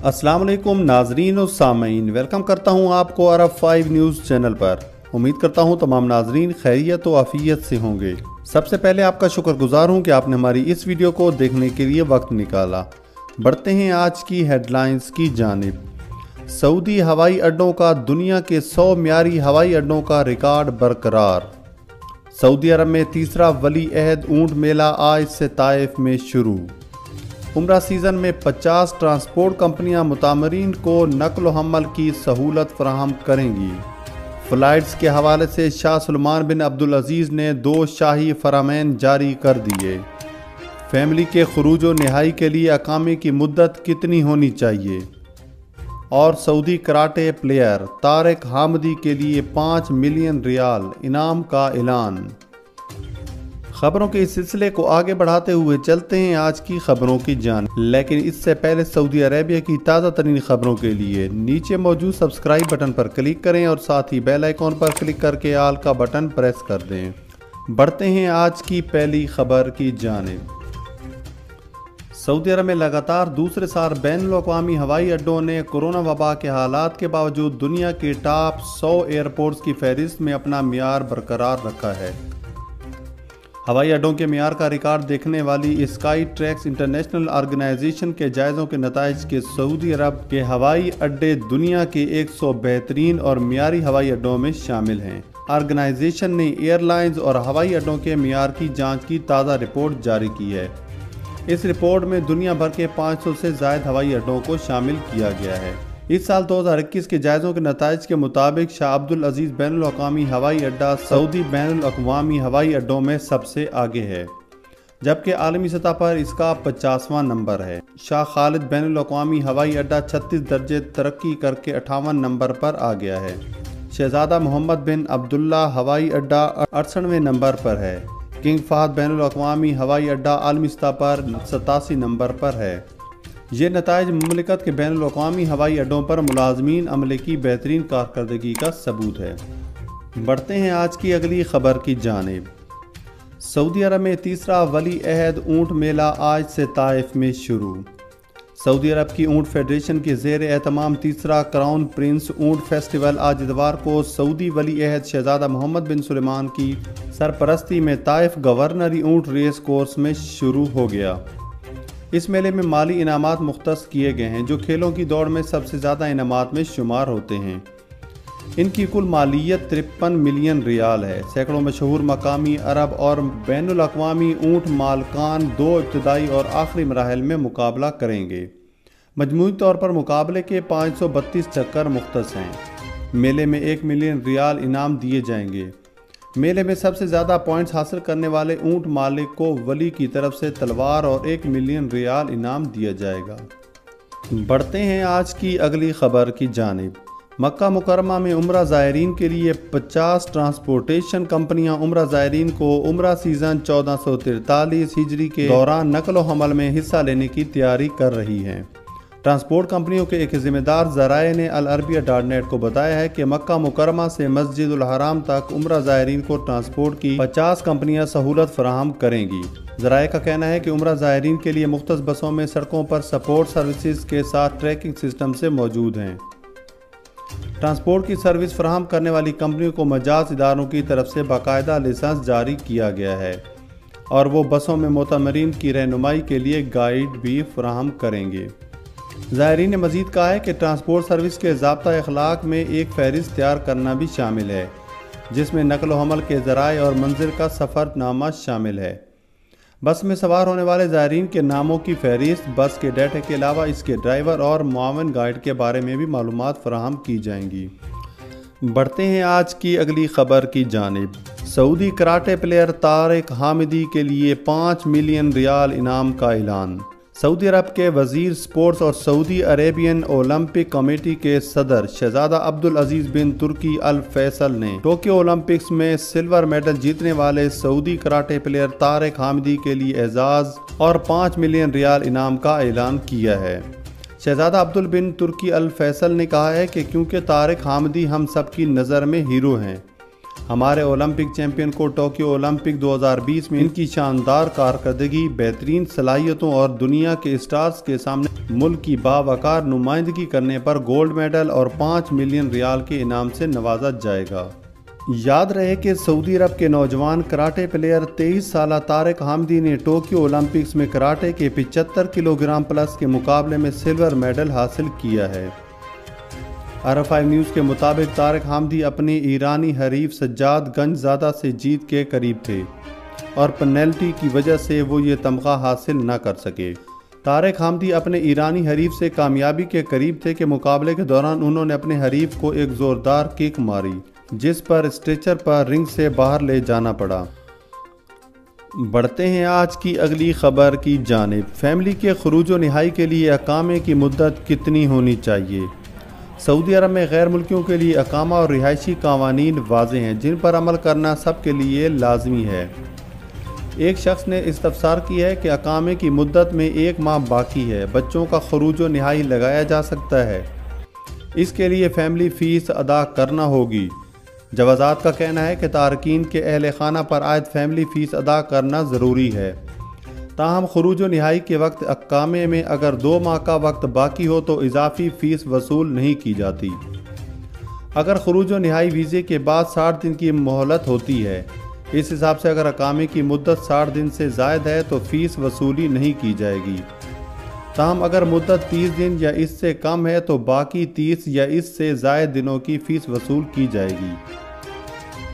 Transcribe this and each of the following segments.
अस्सलाम वालेकुम नाजरीन और सामीन, वेलकम करता हूं आपको अरब 5 न्यूज़ चैनल पर। उम्मीद करता हूं तमाम नाजरीन खैरियत व आफियत से होंगे। सबसे पहले आपका शुक्रगुजार हूं कि आपने हमारी इस वीडियो को देखने के लिए वक्त निकाला। बढ़ते हैं आज की हेडलाइंस की जानिब। सऊदी हवाई अड्डों का दुनिया के 100 म्यारी हवाई अड्डों का रिकॉर्ड बरकरार। सऊदी अरब में तीसरा वली अहद ऊंट मेला आज से ताइफ में शुरू। उम्रा सीज़न में 50 ट्रांसपोर्ट कंपनियां मुतामरीन को नकल व हमल की सहूलत फराहम करेंगी। फ़्लाइट्स के हवाले से शाह सलमान बिन अब्दुल अज़ीज़ ने 2 शाही फरमान जारी कर दिए। फैमिली के खुरूज व निहाई के लिए अकामे की मुद्दत कितनी होनी चाहिए। और सऊदी कराटे प्लेयर तारिक हामिदी के लिए 5 मिलियन रियाल इनाम का ऐलान। खबरों के इस सिलसिले को आगे बढ़ाते हुए चलते हैं आज की खबरों की जान। लेकिन इससे पहले सऊदी अरेबिया की ताज़ा तरीन खबरों के लिए नीचे मौजूद सब्सक्राइब बटन पर क्लिक करें और साथ ही बेल आइकॉन पर क्लिक करके आल का बटन प्रेस कर दें। बढ़ते हैं आज की पहली खबर की जानिब। सऊदी अरब में लगातार दूसरे साल बैनुल-अक़वामी हवाई अड्डों ने कोरोना वबा के हालात के बावजूद दुनिया के टॉप 100 एयरपोर्ट्स की फहरिस्त में अपना मियार बरकरार रखा है। हवाई अड्डों के मियार का रिकॉर्ड देखने वाली स्काई ट्रैक्स इंटरनेशनल ऑर्गेनाइजेशन के जायज़ों के नताइज के सऊदी अरब के हवाई अड्डे दुनिया के 100 बेहतरीन और मियारी हवाई अड्डों में शामिल हैं। ऑर्गेनाइजेशन ने एयरलाइंस और हवाई अड्डों के मियार की जांच की ताज़ा रिपोर्ट जारी की है। इस रिपोर्ट में दुनिया भर के 500 से ज़ायद हवाई अड्डों को शामिल किया गया है। इस साल 2021 के जायज़ों के नताइज के मुताबिक शाह अब्दुल अजीज़ बैनुल-अक़वामी हवाई अड्डा सऊदी बैनुल-अक़वामी हवाई अड्डों में सबसे आगे है, जबकि आलमी सतह पर इसका 50वां नंबर है। शाह खालिद बैनुल-अक़वामी हवाई अड्डा 36 दर्जे तरक्की करके 58 नंबर पर आ गया है। शहजादा मोहम्मद बिन अब्दुल्ला हवाई अड्डा 68वें नंबर पर है। किंग फहद बैनुल-अक़वामी हवाई अड्डा आलमी सतह पर 87 नंबर पर है। ये नताइज मुमलिकत के बैनुल-अक़वामी हवाई अड्डों पर मुलाज़मीन अमले की बेहतरीन कारकर्दगी का सबूत है। बढ़ते हैं आज की अगली खबर की जानिब। सऊदी अरब में तीसरा वली अहद ऊंट मेला आज से ताइफ में शुरू। सऊदी अरब की ऊंट फेडरेशन के ज़ेर एहतमाम तीसरा क्राउन प्रिंस ऊंट फेस्टिवल आज इतवार को सऊदी वली अहद शहजादा मोहम्मद बिन सुलेमान की सरपरस्ती में ताइफ गवर्नरी ऊंट रेस कोर्स में शुरू हो गया। इस मेले में माली इनामात मुख्तस किए गए हैं, जो खेलों की दौड़ में सबसे ज़्यादा इनामात में शुमार होते हैं। इनकी कुल मालियत 53 मिलियन रियाल है। सैकड़ों मशहूर मकामी अरब और बैनुल-अक़वामी ऊंट मालकान 2 इब्तदाई और आखिरी मराहल में मुकाबला करेंगे। मजमूई तौर पर मुकाबले के 532 चक्कर मुख्तस हैं। मेले में 1 मिलियन रियाल इनाम दिए जाएंगे। मेले में सबसे ज़्यादा पॉइंट्स हासिल करने वाले ऊंट मालिक को वली की तरफ से तलवार और 1 मिलियन रियाल इनाम दिया जाएगा। बढ़ते हैं आज की अगली खबर की जानिब। मक्का मुकरमा में उम्रा ज़ायरीन के लिए 50 ट्रांसपोर्टेशन कंपनियां उम्रा ज़ायरीन को उम्रा सीज़न 1443 हिजरी के दौरान नकल व हमल में हिस्सा लेने की तैयारी कर रही हैं। ट्रांसपोर्ट कंपनियों के एक ज़िम्मेदार ज़राए ने अल अरबिया.नेट को बताया है कि मक्का मुकरमा से मस्जिदुल हराम तक उम्रा ज़ायरीन को ट्रांसपोर्ट की 50 कंपनियां सहूलत फराहम करेंगी। ज़राए का कहना है कि उम्रा ज़ायरीन के लिए मुख्तस बसों में सड़कों पर सपोर्ट सर्विसेज के साथ ट्रैकिंग सिस्टम से मौजूद हैं। ट्रांसपोर्ट की सर्विस फराहम करने वाली कंपनियों को मजाज इदारों की तरफ से बाकायदा लाइसेंस जारी किया गया है और वो बसों में मोतमरीन की रहनुमाई के लिए गाइड भी फराहम करेंगे। ज़ायरीन ने मज़ीद कहा है कि ट्रांसपोर्ट सर्विस के ज़ाब्ता अखलाक में एक फहरिस्त तैयार करना भी शामिल है, जिसमें नकल व हमल के ज़राए और मंजिल का सफ़रनामा शामिल है। बस में सवार होने वाले ज़ायरीन के नामों की फहरिस्त, बस के डाटा के अलावा इसके ड्राइवर और मुआवन गाइड के बारे में भी मालूमात फराहम की जाएंगी। बढ़ते हैं आज की अगली खबर की जानिब। सऊदी कराटे प्लेयर तारिक हामिदी के लिए 5 मिलियन रियाल इनाम का ऐलान। सऊदी अरब के वज़ीर स्पोर्ट्स और सऊदी अरेबियन ओलंपिक कमेटी के सदर शहजादा अब्दुल अजीज़ बिन तुर्की अल फैसल ने टोक्यो ओलंपिक्स में सिल्वर मेडल जीतने वाले सऊदी कराटे प्लेयर तारिक हामिदी के लिए एजाज़ और 5 मिलियन रियाल इनाम का ऐलान किया है। शहजादा अब्दुल बिन तुर्की अल फैसल ने कहा है कि क्योंकि तारिक हामिदी हम सब की नज़र में हीरो हैं, ہمارے اولمپک چیمپئن کو ٹوکیو اولمپک 2020 میں ان کی شاندار کارکردگی، بہترین صلاحیتوں اور دنیا کے اسٹارز کے سامنے ملک کی باوقار نمائندگی کرنے پر گولڈ میڈل اور 5 ملین ریال کے انعام سے نوازا جائے گا۔ یاد رہے کہ سعودی عرب کے نوجوان کراٹے پلیئر 23 سالہ طارق حامدی نے ٹوکیو اولمپکس میں کراٹے کے 75 کلو گرام پلس کے مقابلے میں سلور میڈل حاصل کیا ہے۔ RFI نیوز کے مطابق طارق حامدی اپنے ایرانی حریف سجاد گنج زادہ سے جیت کے قریب تھے اور پینلٹی کی وجہ سے وہ یہ تمغہ حاصل نہ کر سکے۔ طارق حامدی اپنے ایرانی حریف سے کامیابی کے قریب تھے کہ مقابلے کے دوران انہوں نے اپنے حریف کو ایک زوردار کک ماری، جس پر اسٹریچر پر رنگ سے باہر لے جانا پڑا۔ بڑھتے ہیں آج کی اگلی خبر کی جانب۔ فیملی کے خروج و نہائی کے لیے اقامے کی مدت کتنی ہونی چاہیے؟ سعودی عرب میں غیر ملکیوں کے لیے اقامہ اور رہائشی قوانین واضح ہیں، جن پر عمل کرنا سب کے لیے لازمی ہے۔ ایک شخص نے استفسار کیا ہے کہ اقامے کی مدت میں 1 ماہ باقی ہے، بچوں کا خروج و نہائی لگایا جا سکتا ہے؟ اس کے لیے فیملی فیس ادا کرنا ہوگی۔ جوازات کا کہنا ہے کہ تارکین کے اہل خانہ پر عائد فیملی فیس ادا کرنا ضروری ہے، تاہم خروج و نہائی کے وقت اقامے میں اگر 2 ماہ کا وقت باقی ہو تو اضافی فیس وصول نہیں کی جاتی۔ اگر خروج و نہائی ویزے کے بعد 60 دن کی مہلت ہوتی ہے، اس حساب سے اگر اقامے کی مدت 60 دن سے زائد ہے تو فیس وصولی نہیں کی جائے گی، تاہم اگر مدت 30 دن یا اس سے کم ہے تو باقی 30 یا اس سے زائد دنوں کی فیس وصول کی جائے گی،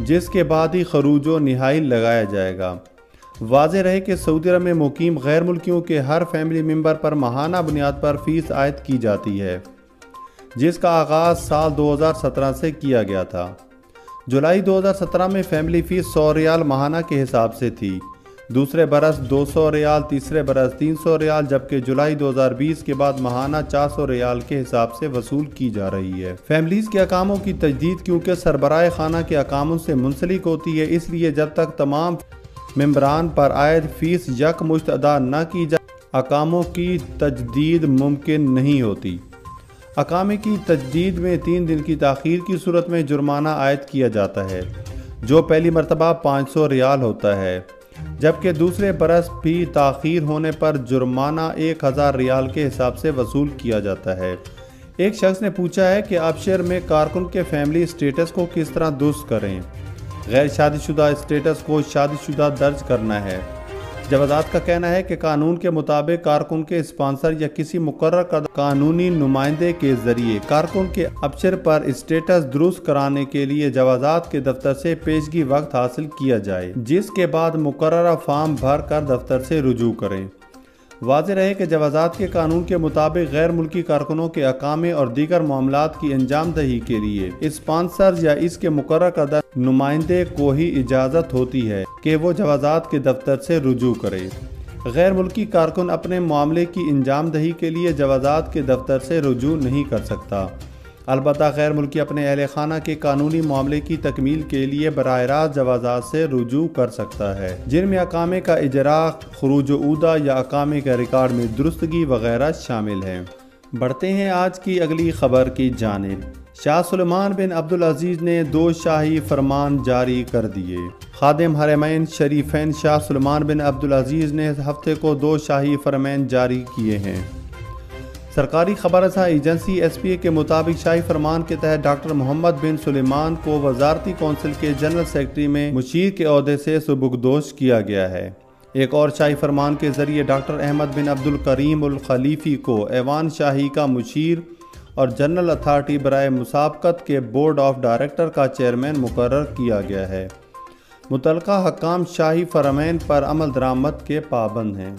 جس کے بعد ہی خروج و نہائی لگایا جائے گا۔ واضح رہے کہ سعودی عرب میں مقیم غیر ملکیوں کے ہر فیملی ممبر پر ماہانہ بنیاد پر فیس عائد کی جاتی ہے، جس کا آغاز سال 2017 سے کیا گیا تھا۔ جولائی 2017 میں فیملی فیس 100 ریال ماہانہ کے حساب سے تھی، دوسرے برس 200 ریال، تیسرے برس 300 ریال، جبکہ جولائی 2020 کے بعد ماہانہ 400 ریال کے حساب سے وصول کی جا رہی ہے۔ فیملیز کے اقاموں کی تجدید کیونکہ سربراہ خانہ کے اقاموں سے منسلک ہوتی ہے، اس لیے جب تک تمام ممبران پر عائد فیس یکمشت ادا نہ کی جائے، اقاموں کی تجدید ممکن نہیں ہوتی۔ اقامے کی تجدید میں 3 دن کی تاخیر کی صورت میں جرمانہ عائد کیا جاتا ہے، جو پہلی مرتبہ 500 ریال ہوتا ہے، جبکہ دوسرے برس بھی تاخیر ہونے پر جرمانہ 1000 ریال کے حساب سے وصول کیا جاتا ہے۔ ایک شخص نے پوچھا ہے کہ آبشیر میں کارکن کے فیملی اسٹیٹس کو کس طرح درست کریں؟ غیر شادی شدہ اسٹیٹس کو شادی شدہ درج کرنا ہے۔ جوازات کا کہنا ہے کہ قانون کے مطابق کارکن کے اسپانسر یا کسی مقرر کردہ قانونی نمائندے کے ذریعے کارکن کے آبشیر پر اسٹیٹس درست کرانے کے لیے جوازات کے دفتر سے پیشگی وقت حاصل کیا جائے، جس کے بعد مقررہ فارم بھر کر دفتر سے رجوع کریں۔ واضح رہے کہ جوازات کے قانون کے مطابق غیر ملکی کارکنوں کے اقامے اور دیگر معاملات کی انجام دہی کے لیے اسپانسر یا اس کے مقرر کردہ نمائندے کو ہی اجازت ہوتی ہے کہ وہ جوازات کے دفتر سے رجوع کرے۔ غیر ملکی کارکن اپنے معاملے کی انجام دہی کے لیے جوازات کے دفتر سے رجوع نہیں کر سکتا۔ البتہ غیر ملکی اپنے اہل خانہ کے قانونی معاملے کی تکمیل کے لیے براہ راست جوازات سے رجوع کر سکتا ہے، جن میں اقامے کا اجراء، خروج و عودہ یا اقامے کے ریکارڈ میں درستگی وغیرہ شامل ہیں۔ بڑھتے ہیں آج کی اگلی خبر کی جانب۔ شاہ سلمان بن عبدالعزیز نے 2 شاہی فرمان جاری کر دیے۔ خادم حرمین شریفین شاہ سلمان بن عبدالعزیز نے ہفتے کو 2 شاہی فرمان جاری کیے ہیں۔ سرکاری خبر رساں ایجنسی SPA کے مطابق شاہی فرمان کے تحت ڈاکٹر محمد بن سلیمان کو وزارتی کونسل کے جنرل سیکرٹری میں مشیر کے عہدے سے سبکدوش کیا گیا ہے۔ ایک اور شاہی فرمان کے ذریعے ڈاکٹر احمد بن عبدالکریم الخلیفی کو ایوان شاہی کا مشیر اور جنرل اتھارٹی برائے مسابقت کے بورڈ آف ڈائریکٹر کا چیئرمین مقرر کیا گیا ہے۔ متعلقہ حکام شاہی فرمان پر عمل درآمد کے پابند ہیں۔